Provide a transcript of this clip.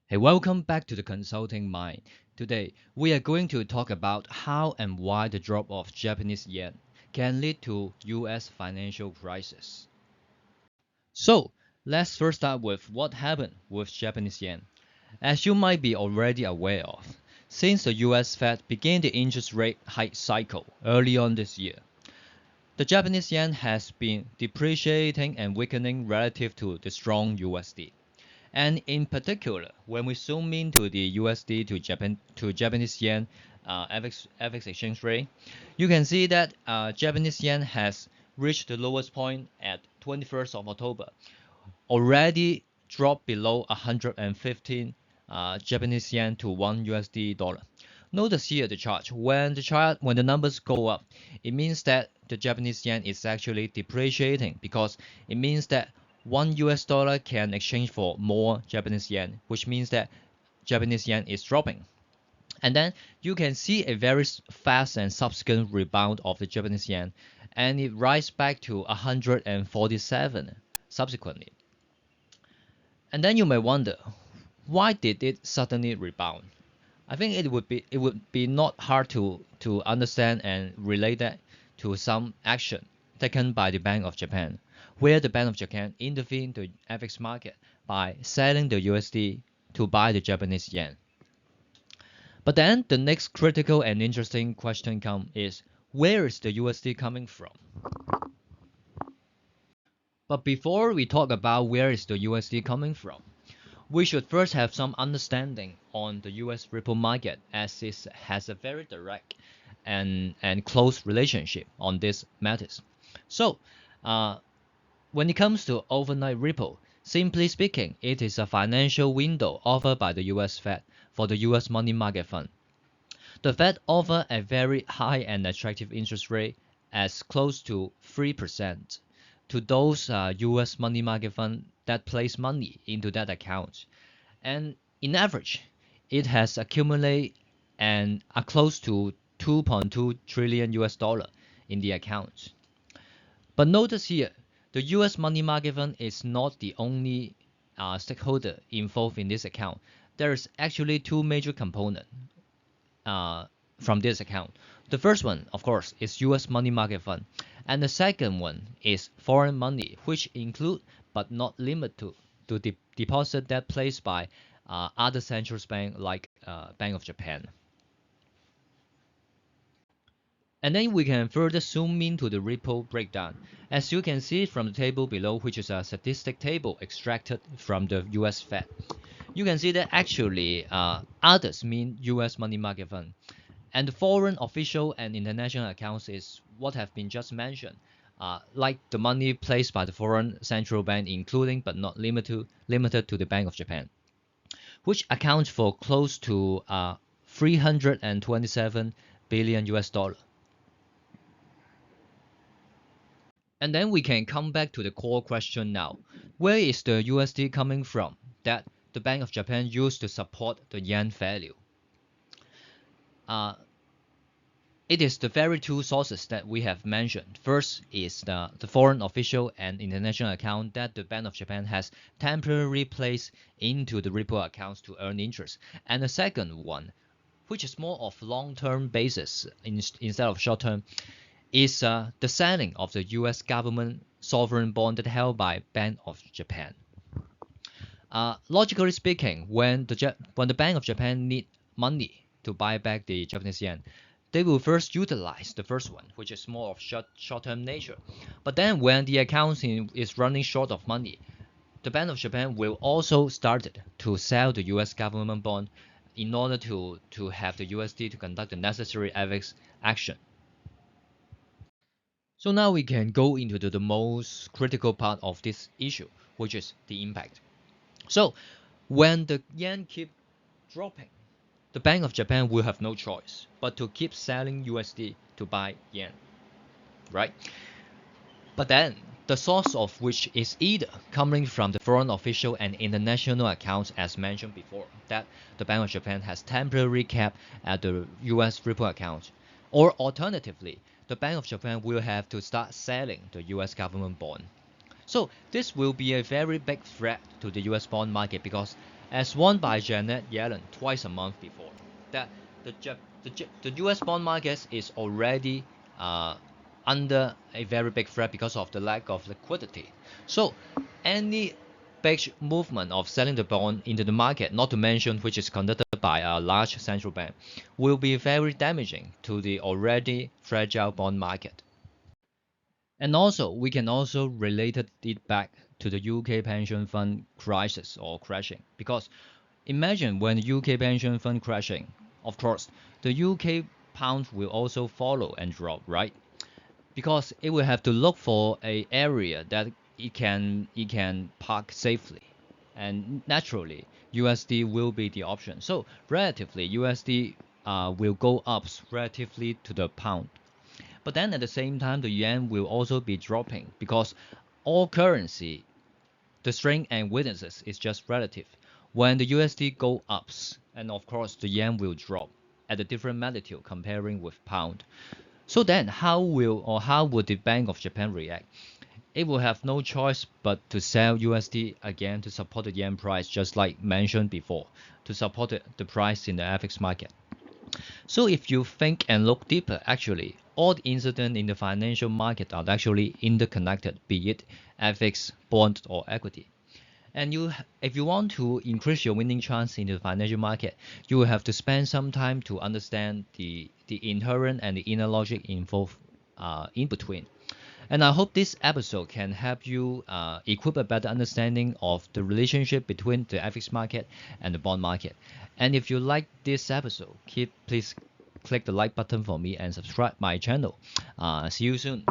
Hey, welcome back to the Consulting Mind. Today, we are going to talk about how and why the drop of Japanese yen can lead to US financial crisis. So, let's first start with what happened with Japanese yen. As you might be already aware of, since the US Fed began the interest rate hike cycle early on this year, the Japanese yen has been depreciating and weakening relative to the strong USD. And in particular, when we zoom into the USD to Japanese yen FX exchange rate, you can see that Japanese yen has reached the lowest point at 21st of October, already dropped below 115 Japanese yen to 1 USD dollar. Notice here the chart. When the numbers go up, it means that the Japanese yen is actually depreciating because it means that 1 US dollar can exchange for more Japanese yen, which means that Japanese yen is dropping. And then you can see a very fast and subsequent rebound of the Japanese yen, and it rises back to 147 subsequently. And then you may wonder, why did it suddenly rebound? I think it would be not hard to understand and relate that to some action taken by the Bank of Japan, where the Bank of Japan intervened the FX market by selling the USD to buy the Japanese yen. But then the next critical and interesting question comes is, where is the USD coming from? But before we talk about where is the USD coming from, we should first have some understanding on the US repo market, as it has a very direct and close relationship on these matters. So, uh, when it comes to overnight repo, simply speaking, it is a financial window offered by the US Fed for the US money market fund. The Fed offers a very high and attractive interest rate as close to 3% to those US money market fund that place money into that account. And in average, it has accumulated and are close to 2.2 trillion US dollar in the account. But notice here, the US money market fund is not the only stakeholder involved in this account. There is actually two major components uh, from this account. The first one, of course, is US money market fund, and the second one is foreign money, which include but not limited to deposit that placed by other central banks like Bank of Japan. And then we can further zoom into the repo breakdown. As you can see from the table below, which is a statistic table extracted from the US Fed, you can see that actually others mean US money market fund. And the foreign official and international accounts is what have been just mentioned, like the money placed by the foreign central bank, including but not limited to the Bank of Japan, which accounts for close to 327 billion US dollar. And then we can come back to the core question now. Where is the USD coming from that the Bank of Japan used to support the yen value? Uh, It is the very two sources that we have mentioned. First is the foreign official and international account that the Bank of Japan has temporarily placed into the repo accounts to earn interest. And the second one, which is more of long-term basis instead of short-term, is the selling of the US government sovereign bond that held by Bank of Japan. Logically speaking, when the Bank of Japan need money to buy back the Japanese yen, they will first utilize the first one, which is more of short-term nature. But then when the account is running short of money, the Bank of Japan will also start to sell the US government bond in order to have the USD to conduct the necessary FX action. So now we can go into the most critical part of this issue, which is the impact. So when the yen keep dropping, the Bank of Japan will have no choice but to keep selling USD to buy yen, right? But then the source of which is either coming from the foreign official and international accounts as mentioned before, that the Bank of Japan has temporarily kept at the US repo account, or alternatively, the Bank of Japan will have to start selling the US government bond. So this will be a very big threat to the US bond market because as warned by Janet Yellen twice a month before, that the US bond market is already uh, under a very big threat because of the lack of liquidity. So any big movement of selling the bond into the market, not to mention which is conducted by a large central bank, will be very damaging to the already fragile bond market. And also, we can also relate it back to the UK pension fund crisis or crashing. Because imagine when the UK pension fund crashing, of course, the UK pound will also follow and drop, right? Because it will have to look for a area that it can park safely, and naturally USD will be the option. So relatively USD will go up relatively to the pound, but then at the same time the yen will also be dropping because all currency, the strength and weaknesses is just relative. When the USD go ups, and of course the yen will drop at a different magnitude comparing with pound. So then how would the Bank of Japan react? It will have no choice but to sell USD again to support the yen price, just like mentioned before, to support the price in the FX market. So if you think and look deeper, actually, all the incidents in the financial market are actually interconnected, be it FX, bond, or equity. And if you want to increase your winning chance in the financial market, you will have to spend some time to understand the inherent and the inner logic involved in between. And I hope this episode can help you equip a better understanding of the relationship between the FX market and the bond market. And if you like this episode, please click the like button for me and subscribe my channel. See you soon.